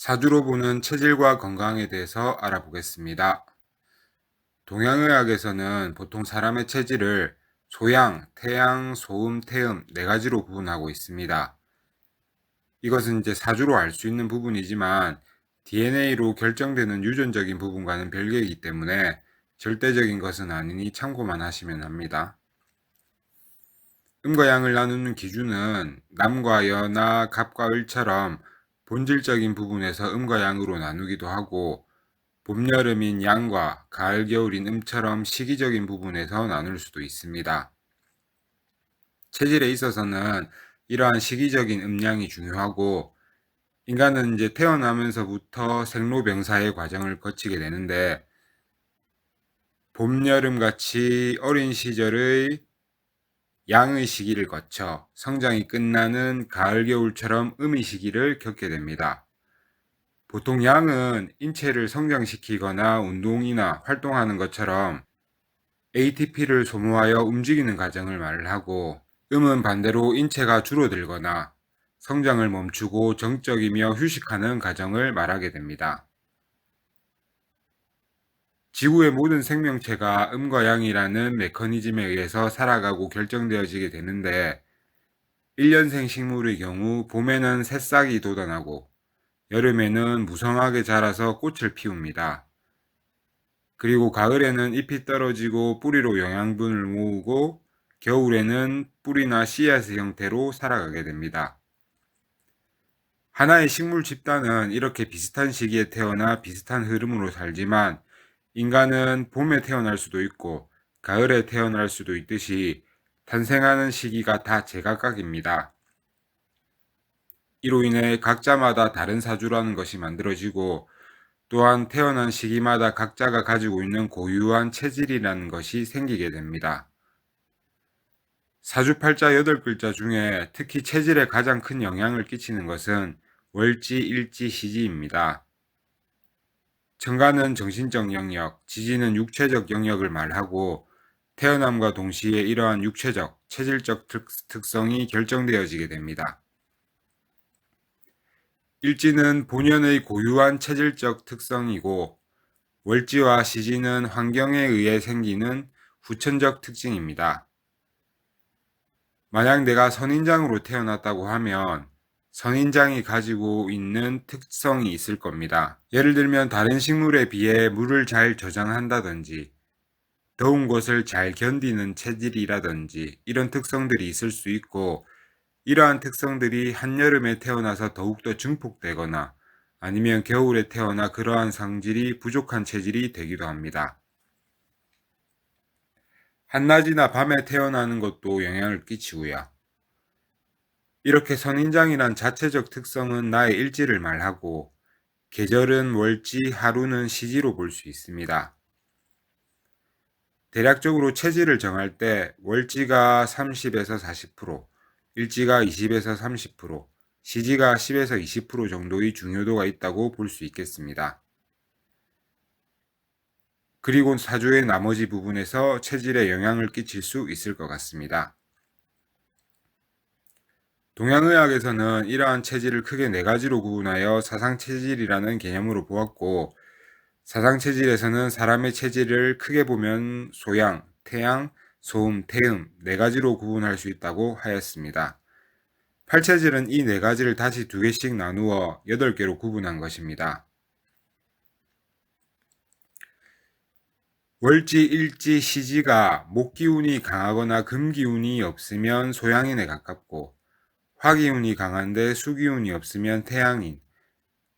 사주로 보는 체질과 건강에 대해서 알아보겠습니다. 동양의학에서는 보통 사람의 체질을 소양, 태양, 소음, 태음 네 가지로 구분하고 있습니다. 이것은 이제 사주로 알 수 있는 부분이지만 DNA로 결정되는 유전적인 부분과는 별개이기 때문에 절대적인 것은 아니니 참고만 하시면 합니다. 음과 양을 나누는 기준은 남과 여나 갑과 을처럼 본질적인 부분에서 음과 양으로 나누기도 하고 봄, 여름인 양과 가을, 겨울인 음처럼 시기적인 부분에서 나눌 수도 있습니다. 체질에 있어서는 이러한 시기적인 음양이 중요하고 인간은 이제 태어나면서부터 생로병사의 과정을 거치게 되는데 봄, 여름 같이 어린 시절의 양의 시기를 거쳐 성장이 끝나는 가을, 겨울처럼 음의 시기를 겪게 됩니다. 보통 양은 인체를 성장시키거나 운동이나 활동하는 것처럼 ATP를 소모하여 움직이는 과정을 말을 하고 음은 반대로 인체가 줄어들거나 성장을 멈추고 정적이며 휴식하는 과정을 말하게 됩니다. 지구의 모든 생명체가 음과 양이라는 메커니즘에 의해서 살아가고 결정되어지게 되는데 1년생 식물의 경우 봄에는 새싹이 돋아나고 여름에는 무성하게 자라서 꽃을 피웁니다. 그리고 가을에는 잎이 떨어지고 뿌리로 영양분을 모으고 겨울에는 뿌리나 씨앗의 형태로 살아가게 됩니다. 하나의 식물 집단은 이렇게 비슷한 시기에 태어나 비슷한 흐름으로 살지만 인간은 봄에 태어날 수도 있고 가을에 태어날 수도 있듯이 탄생하는 시기가 다 제각각입니다. 이로 인해 각자마다 다른 사주라는 것이 만들어지고 또한 태어난 시기마다 각자가 가지고 있는 고유한 체질이라는 것이 생기게 됩니다. 사주팔자 8글자 중에 특히 체질에 가장 큰 영향을 끼치는 것은 월지, 일지, 시지입니다. 정간은 정신적 영역, 지지는 육체적 영역을 말하고 태어남과 동시에 이러한 육체적, 체질적 특성이 결정되어지게 됩니다. 일지는 본연의 고유한 체질적 특성이고 월지와 시지는 환경에 의해 생기는 후천적 특징입니다. 만약 내가 선인장으로 태어났다고 하면 선인장이 가지고 있는 특성이 있을 겁니다. 예를 들면 다른 식물에 비해 물을 잘 저장한다든지 더운 것을 잘 견디는 체질이라든지 이런 특성들이 있을 수 있고 이러한 특성들이 한여름에 태어나서 더욱더 증폭되거나 아니면 겨울에 태어나 그러한 성질이 부족한 체질이 되기도 합니다. 한낮이나 밤에 태어나는 것도 영향을 끼치고요. 이렇게 선인장이란 자체적 특성은 나의 일지를 말하고 계절은 월지, 하루는 시지로 볼 수 있습니다. 대략적으로 체질을 정할 때 월지가 30에서 40%, 일지가 20에서 30%, 시지가 10에서 20% 정도의 중요도가 있다고 볼 수 있겠습니다. 그리고 사주의 나머지 부분에서 체질에 영향을 끼칠 수 있을 것 같습니다. 동양의학에서는 이러한 체질을 크게 네 가지로 구분하여 사상체질이라는 개념으로 보았고 사상체질에서는 사람의 체질을 크게 보면 소양, 태양, 소음, 태음 네 가지로 구분할 수 있다고 하였습니다. 팔체질은 이 네 가지를 다시 두 개씩 나누어 8개로 구분한 것입니다. 월지, 일지, 시지가 목기운이 강하거나 금기운이 없으면 소양인에 가깝고 화기운이 강한데 수기운이 없으면 태양인,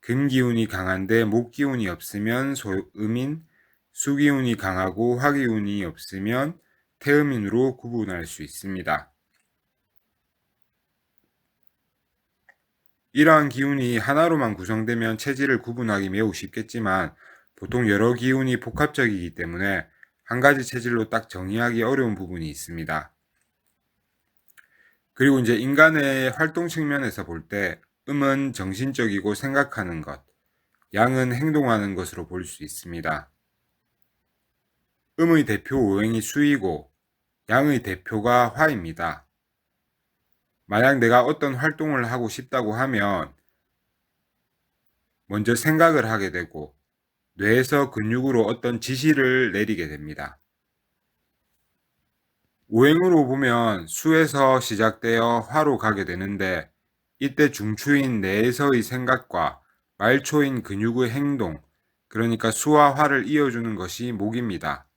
금기운이 강한데 목기운이 없으면 소음인, 수기운이 강하고 화기운이 없으면 태음인으로 구분할 수 있습니다. 이러한 기운이 하나로만 구성되면 체질을 구분하기 매우 쉽겠지만 보통 여러 기운이 복합적이기 때문에 한 가지 체질로 딱 정의하기 어려운 부분이 있습니다. 그리고 이제 인간의 활동 측면에서 볼 때 음은 정신적이고 생각하는 것, 양은 행동하는 것으로 볼 수 있습니다. 음의 대표 오행이 수이고 양의 대표가 화입니다. 만약 내가 어떤 활동을 하고 싶다고 하면 먼저 생각을 하게 되고 뇌에서 근육으로 어떤 지시를 내리게 됩니다. 오행으로 보면 수에서 시작되어 화로 가게 되는데 이때 중추인 뇌에서의 생각과 말초인 근육의 행동, 그러니까 수와 화를 이어주는 것이 목입니다.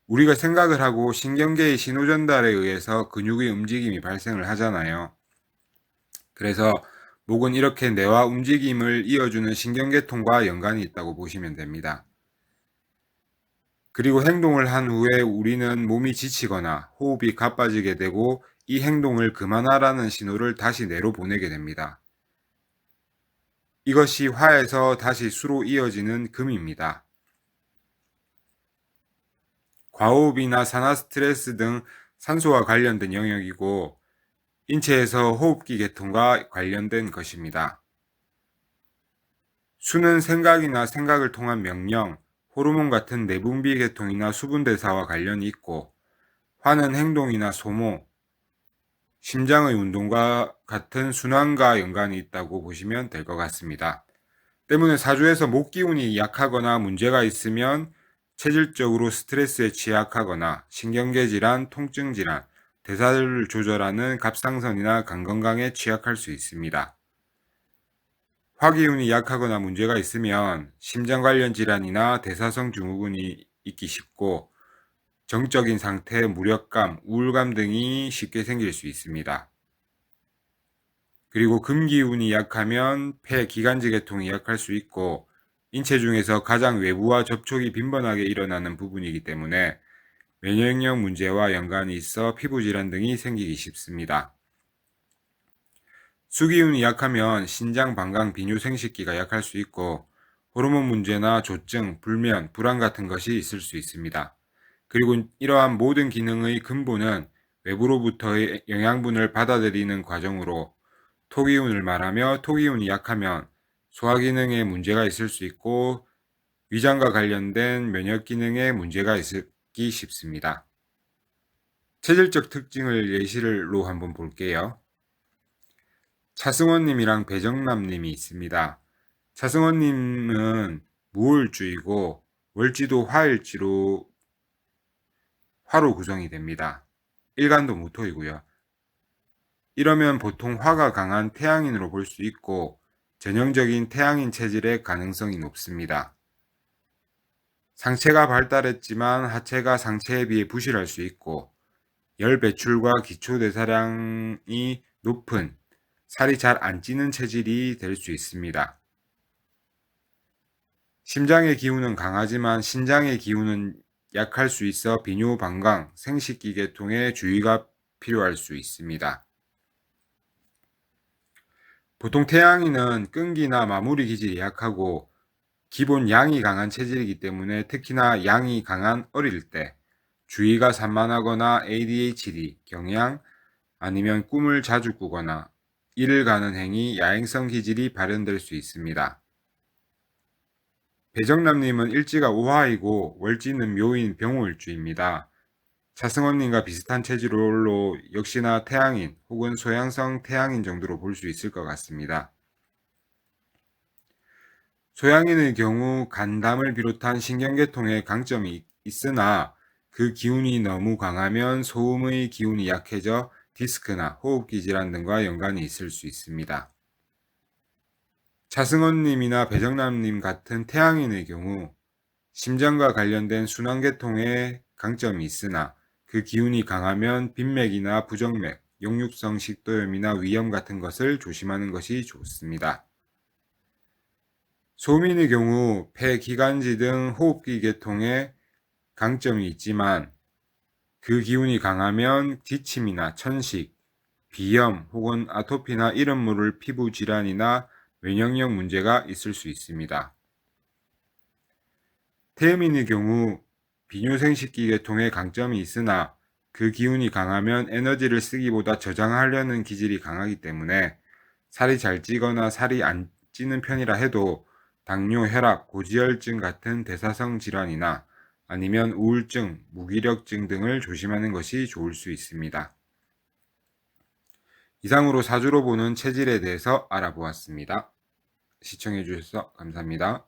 우리가 생각을 하고 신경계의 신호전달에 의해서 근육의 움직임이 발생을 하잖아요. 그래서 목은 이렇게 뇌와 움직임을 이어주는 신경계통과 연관이 있다고 보시면 됩니다. 그리고 행동을 한 후에 우리는 몸이 지치거나 호흡이 가빠지게 되고 이 행동을 그만하라는 신호를 다시 뇌로 보내게 됩니다. 이것이 화에서 다시 수로 이어지는 금입니다. 과호흡이나 산화 스트레스 등 산소와 관련된 영역이고 인체에서 호흡기 계통과 관련된 것입니다. 수는 생각이나 생각을 통한 명령, 호르몬 같은 내분비 계통이나 수분 대사와 관련이 있고 화는 행동이나 소모, 심장의 운동과 같은 순환과 연관이 있다고 보시면 될 것 같습니다. 때문에 사주에서 목 기운이 약하거나 문제가 있으면 체질적으로 스트레스에 취약하거나 신경계 질환, 통증 질환, 대사를 조절하는 갑상선이나 간 건강에 취약할 수 있습니다. 화기운이 약하거나 문제가 있으면 심장 관련 질환이나 대사성 증후군이 있기 쉽고 정적인 상태, 무력감, 우울감 등이 쉽게 생길 수 있습니다. 그리고 금기운이 약하면 폐, 기관지 계통이 약할 수 있고 인체 중에서 가장 외부와 접촉이 빈번하게 일어나는 부분이기 때문에 면역력 문제와 연관이 있어 피부질환 등이 생기기 쉽습니다. 수기운이 약하면 신장, 방광, 비뇨, 생식기가 약할 수 있고 호르몬 문제나 조증, 불면, 불안 같은 것이 있을 수 있습니다. 그리고 이러한 모든 기능의 근본은 외부로부터의 영양분을 받아들이는 과정으로 토기운을 말하며 토기운이 약하면 소화기능에 문제가 있을 수 있고 위장과 관련된 면역기능에 문제가 있기 쉽습니다. 체질적 특징을 예시로 한번 볼게요. 차승원님이랑 배정남님이 있습니다. 차승원님은 무월주이고 월지도 화일지로 화로 구성이 됩니다. 일간도 무토이고요. 이러면 보통 화가 강한 태양인으로 볼 수 있고 전형적인 태양인 체질의 가능성이 높습니다. 상체가 발달했지만 하체가 상체에 비해 부실할 수 있고 열 배출과 기초 대사량이 높은 살이 잘 안 찌는 체질이 될 수 있습니다. 심장의 기운은 강하지만 신장의 기운은 약할 수 있어 비뇨, 방광, 생식기 계통에 주의가 필요할 수 있습니다. 보통 태양인은 끈기나 마무리 기질이 약하고 기본 양이 강한 체질이기 때문에 특히나 양이 강한 어릴 때 주의가 산만하거나 ADHD, 경향, 아니면 꿈을 자주 꾸거나 일을 가는 행위, 야행성 기질이 발현될 수 있습니다. 배정남님은 일지가 오화이고 월지는 묘인 병호일주입니다. 차승원님과 비슷한 체질로 역시나 태양인 혹은 소양성 태양인 정도로 볼 수 있을 것 같습니다. 소양인의 경우 간담을 비롯한 신경계통에 강점이 있으나 그 기운이 너무 강하면 소음의 기운이 약해져 디스크나 호흡기 질환 등과 연관이 있을 수 있습니다. 차승원님이나 배정남님 같은 태양인의 경우 심장과 관련된 순환계통에 강점이 있으나 그 기운이 강하면 빈맥이나 부정맥, 역류성 식도염이나 위염 같은 것을 조심하는 것이 좋습니다. 소민의 경우 폐, 기관지 등 호흡기 계통에 강점이 있지만 그 기운이 강하면 기침이나 천식, 비염 혹은 아토피나 이름 모를 피부 질환이나 면역력 문제가 있을 수 있습니다. 태음인의 경우 비뇨생식기 계통에 강점이 있으나 그 기운이 강하면 에너지를 쓰기보다 저장하려는 기질이 강하기 때문에 살이 잘 찌거나 살이 안 찌는 편이라 해도 당뇨, 혈압, 고지혈증 같은 대사성 질환이나 아니면 우울증, 무기력증 등을 조심하는 것이 좋을 수 있습니다. 이상으로 사주로 보는 체질에 대해서 알아보았습니다. 시청해 주셔서 감사합니다.